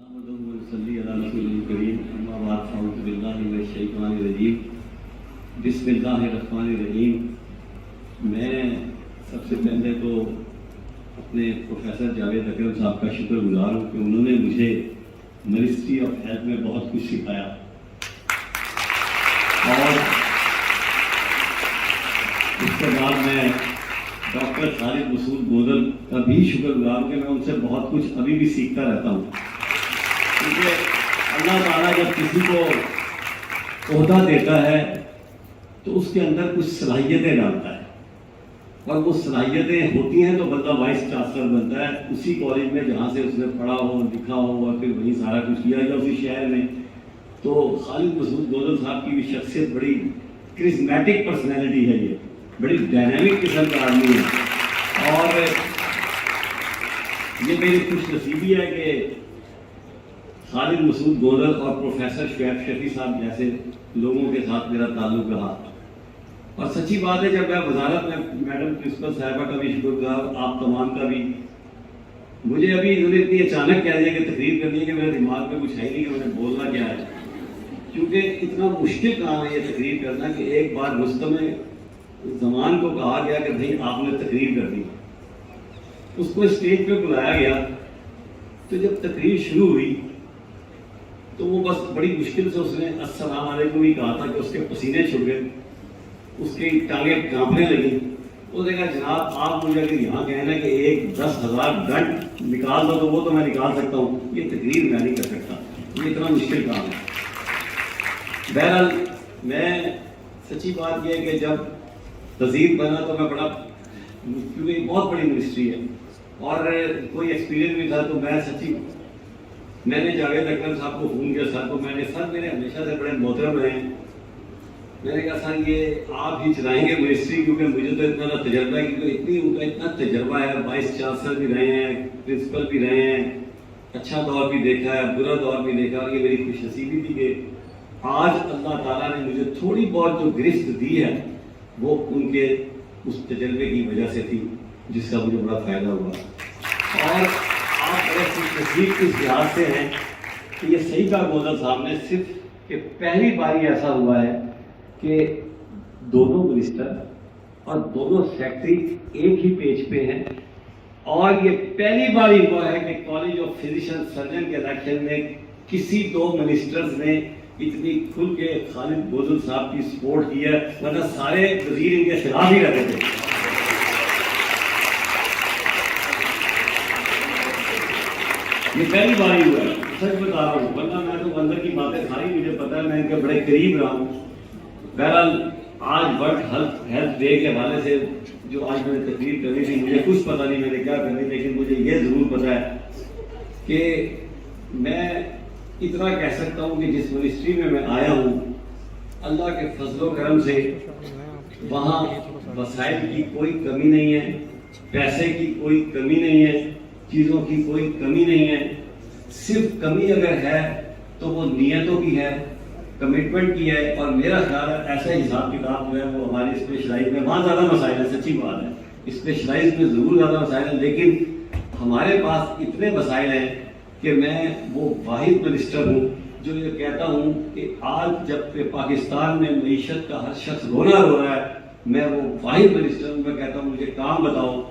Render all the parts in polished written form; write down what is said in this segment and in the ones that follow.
بسم اللہ الرحمن الرحیم۔ میں سب سے پہلے تو اپنے پروفیسر جاوید اکرم صاحب کا شکر گزار ہوں کہ انہوں نے مجھے منسٹری آف ہیلتھ میں بہت کچھ سکھایا، اور اس کے بعد میں ڈاکٹر خالد مسعود گودل کا بھی شکر گزار ہوں کہ میں ان سے بہت کچھ ابھی بھی سیکھتا رہتا ہوں، کیونکہ اللہ تعالیٰ جب کسی کو عہدہ دیتا ہے تو اس کے اندر کچھ صلاحیتیں ڈالتا ہے، اور وہ صلاحیتیں ہوتی ہیں تو بندہ وائس چانسلر بنتا ہے اسی کالج میں جہاں سے اس نے پڑھا ہو، لکھا ہو، اور پھر وہیں سارا کچھ کیا یا اسی شہر میں۔ تو خالد مسعود گودل صاحب کی بھی شخصیت بڑی کرزمیٹک پرسنالٹی ہے، یہ بڑی ڈائنامک قسم کا آدمی ہے، اور یہ میری خوش نصیبی ہے کہ خالد مسعود گودل اور پروفیسر شعیب شفیع صاحب جیسے لوگوں کے ساتھ میرا تعلق رہا۔ اور سچی بات ہے، جب میں وزارت میں میڈم پرنسپل صاحبہ کا بھی شکر گزار، آپ تمام کا بھی، مجھے ابھی انہوں نے اتنی اچانک کہہ دیا کہ تقریر کرنی ہے کہ میرے دماغ میں کچھ ہے نہیں کہ میں نے بولنا کیا ہے، کیونکہ اتنا مشکل کام ہے یہ تقریر کرنا کہ ایک بار مستمع زمان کو کہا گیا کہ بھائی آپ نے تقریر کر دی، اس کو اسٹیج پہ بلایا گیا، تو جب تقریر شروع ہوئی تو وہ بس بڑی مشکل سے اس نے السلام علیکم ہی کہا تھا کہ اس کے پسینے چھوٹ گئے، اس کی ٹانگیں کانپنے لگیں۔ اس نے کہا جناب آپ مجھے اگر یہاں کہنا کہ ایک 10,000 گھنٹ نکال دو تو وہ تو میں نکال سکتا ہوں، یہ تقریر میں نہیں کر سکتا، یہ اتنا مشکل کام ہے۔ بہرحال میں سچی بات یہ ہے کہ جب وزیر بنا تو میں بڑا، کیونکہ بہت بڑی منسٹری ہے اور کوئی ایکسپیرینس بھی تھا، تو میں سچی میں نے جاوید اکرم صاحب کو فون کیا، سر کو میں نے، سر میرے ہمیشہ سے بڑے محترم رہے ہیں، میں نے کہا سر یہ آپ ہی چلائیں گے منسٹری، کیونکہ مجھے تو اتنا تجربہ ہے، کیونکہ ان کا اتنا تجربہ ہے، وائس چانسلر بھی رہے ہیں، پرنسپل بھی رہے ہیں، اچھا دور بھی دیکھا ہے، برا دور بھی دیکھا، اور یہ میری خوش نصیبی تھی کہ آج اللہ تعالیٰ نے مجھے تھوڑی بہت جو گرفت دی ہے وہ ان کے اس تجربے کی وجہ سے تھی، جس کا مجھے بڑا فائدہ ہوا۔ اور آپ بڑے خوش نصیب اس لحاظ سے ہیں کہ یہ صحیح کہا گودل صاحب نے، صرف کہ پہلی باری ایسا ہوا ہے کہ دونوں منسٹر اور دونوں سیکٹری ایک ہی پیج پہ ہیں، اور یہ پہلی باری ہوا ہے کہ کالج آف فزیشین سرجن کے الیکشن میں کسی دو منسٹرز نے اتنی کھل کے خالد گودل صاحب کی سپورٹ کی ہے، ورنہ سارے وزیر ان کے خلاف ہی رہتے تھے۔ یہ پہلی باری ہوا ہے، سچ بتا رہا ہوں، ورنہ میں تو اندر کی باتیں ساری مجھے پتا ہے، میں ان کے بڑے قریب رہا ہوں۔ بہرحال آج ورلڈ ہیلتھ ڈے کے حوالے سے جو آج میں نے تقریر کرنی تھی، مجھے کچھ پتہ نہیں میں نے کیا کرنی، لیکن مجھے یہ ضرور پتہ ہے کہ میں اتنا کہہ سکتا ہوں کہ جس منسٹری میں آیا ہوں، اللہ کے فضل و کرم سے وہاں وسائل کی کوئی کمی نہیں ہے، پیسے کی کوئی کمی نہیں ہے، چیزوں کی کوئی کمی نہیں ہے، صرف کمی اگر ہے تو وہ نیتوں کی ہے، کمٹمنٹ کی ہے، اور میرا خیال ہے ایسا حساب کتاب جو ہے وہ ہماری اسپیشلائز میں وہاں زیادہ مسائل ہیں، سچی بات ہے، اسپیشلائز میں ضرور زیادہ مسائل ہیں، لیکن ہمارے پاس اتنے مسائل ہیں کہ میں وہ واحد منسٹر ہوں جو یہ کہتا ہوں کہ آج جب کہ پاکستان میں معیشت کا ہر شخص رو رہا ہے، میں وہ واحد منسٹر ہوں، میں کہتا ہوں مجھے کام بتاؤ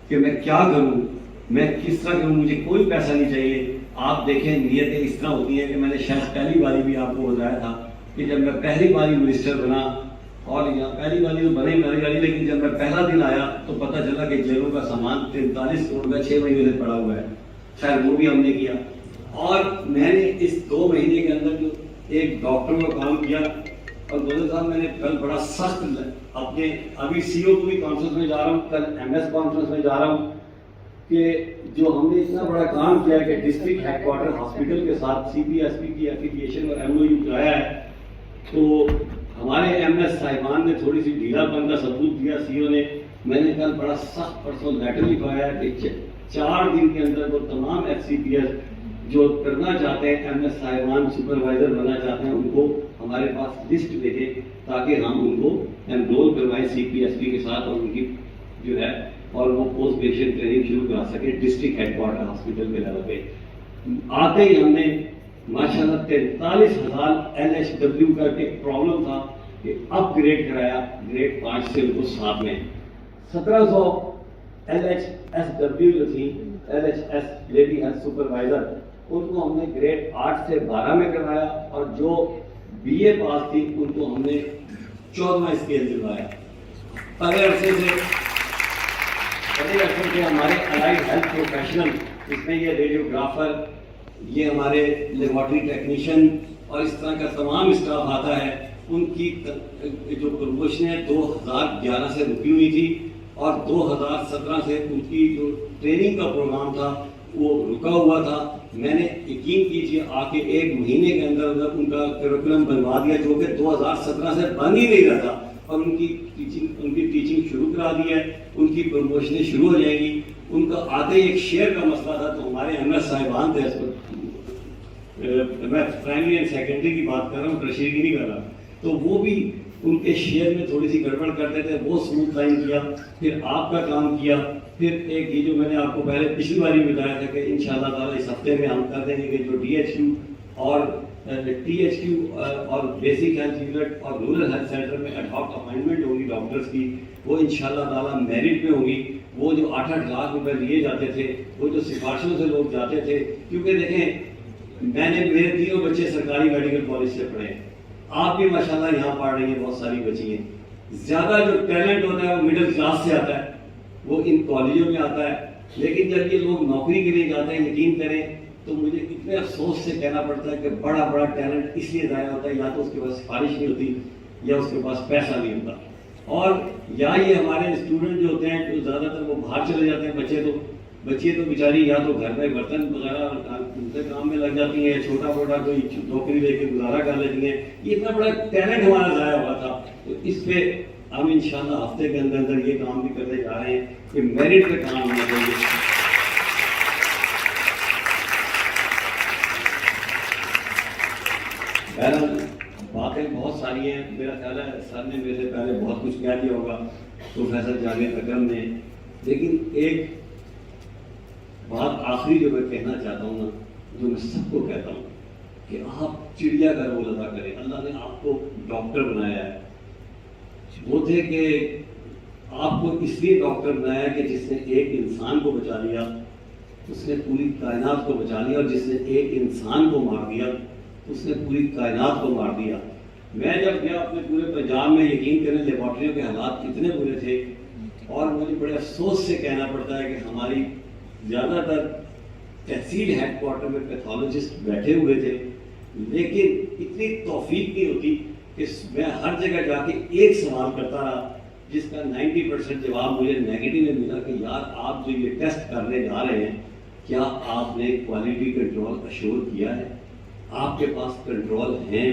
کہ میں کیا کروں، میں کس طرح کروں، مجھے کوئی پیسہ نہیں چاہیے۔ آپ دیکھیں نیتیں اس طرح ہوتی ہیں کہ میں نے شاید پہلی باری بھی آپ کو بتایا تھا کہ جب میں پہلی باری منسٹر بنا، اور یہاں پہلی باری تو بنا ہی پہلی باری، لیکن جب میں پہلا دن آیا تو پتہ چلا کہ جیلوں کا سامان 43 کروڑ کا 6 مہینے سے پڑا ہوا ہے، خیر وہ بھی ہم نے کیا، اور میں نے اس 2 مہینے کے اندر جو ایک ڈاکٹر کا کام کیا، اور گودل صاحب میں نے کل بڑا سخت اپنے ابھی سی او کی کانفرنس میں جا رہا ہوں، کل ایم ایس کانفرنس میں جا رہا ہوں، کہ جو ہم نے اتنا بڑا کام کیا کہ ڈسٹرکٹ ہیڈ کوارٹر ہاسپٹل کے ساتھ سی پی ایس پی کی ایفیلیشن اور ایم او یو کرایا ہے، تو ہمارے ایم ایس صاحبان نے تھوڑی سی ڈھیلا پن کا ثبوت دیا سی او نے، میں نے کل بڑا سخت پرسنل لیٹر لکھوایا ہے کہ 4 دن کے اندر وہ تمام ایف سی پی ایس جو کرنا چاہتے ہیں، ایم ایس صاحبان سپروائزر بننا چاہتے ہیں، ان کو ہمارے پاس لسٹ بھیجیں تاکہ ہم ان کو انرول کروائیں سی پی ایس پی کے ساتھ، اور ان کی جو ہے اور وہ پوسٹ گریجویٹ ٹریننگ شروع کرا سکے ڈسٹرکٹ ہیڈ کوارٹر ہاسپٹل کے لیول پہ۔ آتے ہی ہم نے ماشاءاللہ 43,000 LHW کا ایک پرابلم تھا کہ اپ گریڈ کرایا، گریڈ 5 سے ان کو 7 میں 1700 LHSW جو تھی، LHS لیڈی ہیلتھ سپروائزر، ان کو ہم نے گریڈ 8 سے 12 میں کروایا، اور جو BA پاس تھی ان کو ہم نے 14واں اسکیل دلوایا۔ پہلے عرصے سے ہمارے الائڈ ہیلتھ پروفیشنل، اس میں یہ ریڈیوگرافر، یہ ہمارے لیبارٹری ٹیکنیشین اور اس طرح کا تمام اسٹاف آتا ہے، ان کی جو پروموشنیں 2011 سے رکی ہوئی تھی، اور 2017 سے ان کی جو ٹریننگ کا پروگرام تھا وہ رکا ہوا تھا۔ میں نے یقین کیجیے آ کے 1 مہینے کے اندر ان کا کریکولم بنوا دیا، جو کہ 2017 سے بن ہی نہیں رہا تھا، اور ان کی ٹیچنگ شروع کرا دی ہے، ان کی پروموشنیں شروع ہو جائیں گی۔ ان کا آتے ہی ایک شیئر کا مسئلہ تھا، تو ہمارے MS صاحبان تھے، میں پرائمری اینڈ سیکنڈری کی بات کر رہا ہوں، ٹرشری کی نہیں کر رہا، تو وہ بھی ان کے شیئر میں تھوڑی سی گڑبڑ کرتے تھے، وہ سموتھ لائن کیا، پھر آپ کا کام کیا، پھر ایک یہ جو میں نے آپ کو پہلے پچھلی بار بھی بتایا تھا کہ انشاءاللہ تعالیٰ اس ہفتے میں ہم کر دیں گے کہ جو DHQ اور THQ اور بیسک ہیلتھ یونٹ اور رورل ہیلتھ سینٹر میں ایڈ ہاک اپائنٹمنٹ ہوگی ڈاکٹرز کی، وہ انشاءاللہ تعالیٰ میرٹ میں ہوگی۔ وہ جو 8-8 لاکھ روپے لیے جاتے تھے، وہ جو سفارشوں سے لوگ جاتے تھے، کیونکہ دیکھیں میرے 3 بچے سرکاری میڈیکل کالج سے پڑھے ہیں، آپ بھی ماشاءاللہ یہاں پڑھ رہی ہیں، بہت ساری بچی ہیں۔ زیادہ جو ٹیلنٹ ہوتا ہے وہ مڈل کلاس سے آتا ہے، وہ ان کالجوں میں آتا ہے، لیکن جب یہ لوگ نوکری کے لیے جاتے ہیں، یقین کریں تو مجھے اتنے افسوس سے کہنا پڑتا ہے کہ بڑا ٹیلنٹ اس لیے ضائع ہوتا ہے، یا تو اس کے پاس سفارش نہیں ہوتی، یا اس کے پاس پیسہ نہیں ہوتا، اور یا یہ ہمارے اسٹوڈنٹ جو ہوتے ہیں جو زیادہ تر وہ باہر چلے جاتے ہیں، بچے تو بیچاری یا تو گھر میں برتن وغیرہ دوسرے کام میں لگ جاتی ہیں، چھوٹا موٹا کوئی نوکری لے کے گزارا کر لیتی ہیں۔ یہ اتنا بڑا ٹیلنٹ ہمارا ضائع ہوا تھا، تو اس پہ ہم انشاءاللہ ہفتے کے اندر یہ کام بھی کرنے جا رہے ہیں کہ میرٹ پہ کام ہونا چاہیے۔ بہرحال باتیں بہت ساری ہیں، میرا خیال ہے سر نے میرے سے پہلے بہت کچھ کہہ دیا ہوگا، پروفیسر جاوید اکرم نے، لیکن ایک بات آخری جو میں کہنا چاہتا ہوں نا، جو میں سب کو کہتا ہوں کہ آپ چڑیا کا رول ادا کریں۔ اللہ نے آپ کو ڈاکٹر بنایا ہے، وہ تھے کہ آپ کو اس لیے ڈاکٹر بنایا کہ جس نے ایک انسان کو بچا لیا اس نے پوری کائنات کو بچا لیا، اور جس نے ایک انسان کو مار دیا اس نے پوری کائنات کو مار دیا۔ میں جب گیا اپنے پورے پنجاب میں، یقین کریں لیبارٹریوں کے حالات کتنے برے تھے، اور مجھے بڑے افسوس سے کہنا پڑتا ہے کہ ہماری زیادہ تر تحصیل ہیڈ کوارٹر میں پیتھولوجسٹ بیٹھے ہوئے تھے، لیکن اتنی توفیق نہیں ہوتی کہ میں ہر جگہ جا کے ایک سوال کرتا رہا جس کا 90% جواب مجھے نیگیٹو میں ملا کہ یار آپ جو یہ ٹیسٹ کرنے جا رہے ہیں، کیا آپ نے کوالٹی کنٹرول اشور کیا ہے؟ آپ کے پاس کنٹرول ہیں؟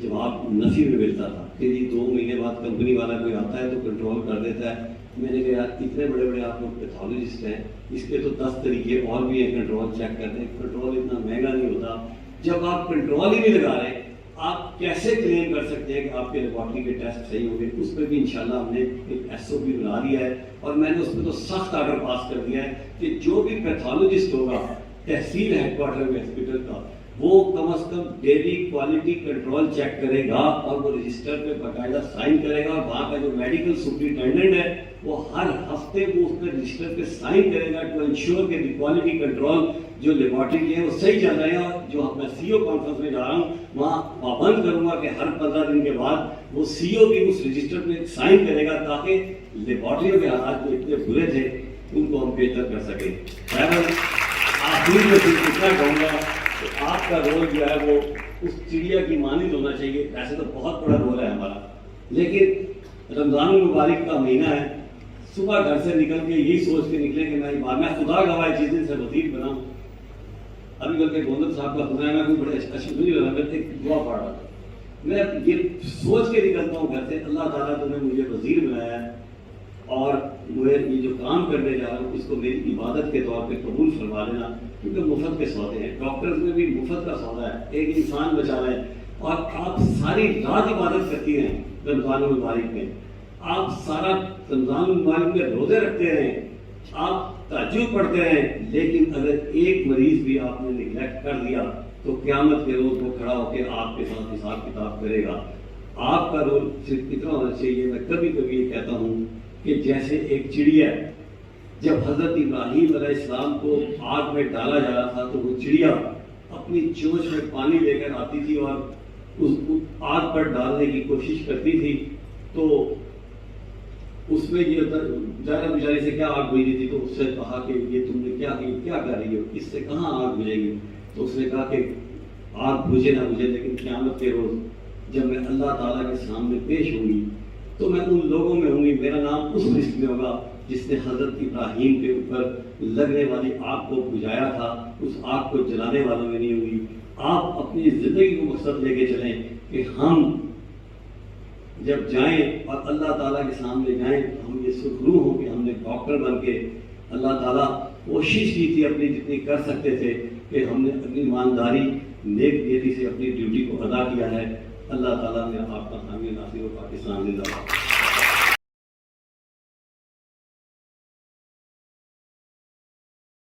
جواب نفی میں ملتا تھا کہ جی 2 مہینے بعد کمپنی والا کوئی آتا ہے تو کنٹرول کر دیتا ہے۔ میں نے کہا یار اتنے بڑے بڑے آپ لوگ پیتھولوجسٹ ہیں، اس کے تو 10 طریقے اور بھی ہیں کنٹرول چیک کرتے ہیں، کنٹرول اتنا مہنگا نہیں ہوتا۔ جب آپ کنٹرول ہی نہیں لگا رہے، آپ کیسے کلیم کر سکتے ہیں کہ آپ کے لیبارٹری کے ٹیسٹ صحیح ہوں گے؟ اس پہ بھی انشاءاللہ ہم نے ایک SOP بنا دیا ہے، اور میں نے اس پہ تو سخت آرڈر پاس کر دیا ہے کہ جو بھی پیتھولوجسٹ ہوگا تحصیل ہیڈ کوارٹر میں ہاسپٹل کا، وہ کم از کم ڈیلی کوالٹی کنٹرول چیک کرے گا، اور وہ رجسٹر پہ باقاعدہ سائن کرے گا، اور وہاں کا جو میڈیکل سپرنٹینڈنٹ ہے وہ ہر ہفتے وہ اس پہ رجسٹر پہ سائن کرے گا ٹو انشور کہ کوالٹی کنٹرول جو لیبارٹری کے ہیں وہ صحیح چل رہے ہیں۔ اور جو میں CO کانفرنس میں جا رہا ہوں وہاں پابند کروں گا کہ ہر 15 دن کے بعد وہ CO بھی اس رجسٹر پہ سائن کرے گا، تاکہ لیبارٹریوں کے حالات جو اتنے برے تھے ان کو ہم بہتر کر سکیں۔ بہرحال آخری میں اتنا کہوں گا کہ آپ کا رول جو ہے وہ اس چڑیا کی مانند ہونا چاہیے۔ ایسے تو بہت بڑا رول ہے ہمارا، لیکن رمضان المبارک کا مہینہ ہے، صبح گھر سے نکل کے یہی سوچ کے نکلے کہ میں خدا گواہ چیز دن سے وزیر بناؤں۔ ابھی بلکہ گوندل صاحب کا خدا میں کوئی بڑے اچھی نہیں لگا، میں ایک دعا پڑھ رہا تھا، میں یہ سوچ کے نکلتا ہوں گھر سے، اللہ تعالیٰ تم نے مجھے وزیر بنایا ہے، اور مجھے یہ جو کام کرنے جا رہا ہوں اس کو میری عبادت کے طور پہ قبول فرما لینا، کیونکہ مفت کے سودے ہیں، ڈاکٹرز میں بھی مفت کا سودا ہے، ایک انسان بچانا ہے۔ اور آپ ساری رات عبادت کرتی ہیں رمضان المبارک میں، آپ سارا رمضان المبارک میں روزے رکھتے رہیں، آپ تہجد پڑھتے رہیں، لیکن اگر ایک مریض بھی آپ نے نگلیکٹ کر دیا تو قیامت کے روز وہ کھڑا ہو کے آپ کے ساتھ حساب کتاب کرے گا۔ آپ کا رول صرف اتنا ہونا چاہیے، میں کبھی کبھی یہ کہتا ہوں کہ جیسے ایک چڑیا جب حضرت ابراہیم علیہ السلام کو آگ میں ڈالا جا رہا تھا تو وہ چڑیا اپنی چونچ میں پانی لے کر آتی تھی اور اس آگ پر ڈالنے کی کوشش کرتی تھی، تو اس میں یہ ظاہر بیچاری سے کیا آگ بجھی تھی، تو اس سے کہا کہ یہ تم نے کیا کر رہی ہو، اس سے کہاں آگ بجھے گی؟ تو اس نے کہا کہ آگ بجھے نہ بجھے، لیکن قیامت کے روز جب میں اللہ تعالیٰ کے سامنے پیش ہوں گی تو میں ان لوگوں میں ہوں گی، میرا نام اس لسٹ میں ہوگا جس نے حضرت ابراہیم کے اوپر لگنے والی آگ کو بجھایا تھا، اس آگ کو جلانے والوں میں نہیں ہوں گی۔ آپ اپنی زندگی کو مقصد لے کے چلیں کہ ہم جب جائیں اور اللہ تعالیٰ کے سامنے جائیں تو ہم یہ سرخرو ہوں کہ ہم نے ڈاکٹر بن کے اللہ تعالیٰ کوشش کی تھی اپنی جتنی کر سکتے تھے کہ ہم نے اپنی ایمانداری نیک نیتی سے اپنی ڈیوٹی کو ادا کیا ہے۔ اللہ تعالیٰ نے آپ کا حامی ناصر و پاکستان زندہ باد۔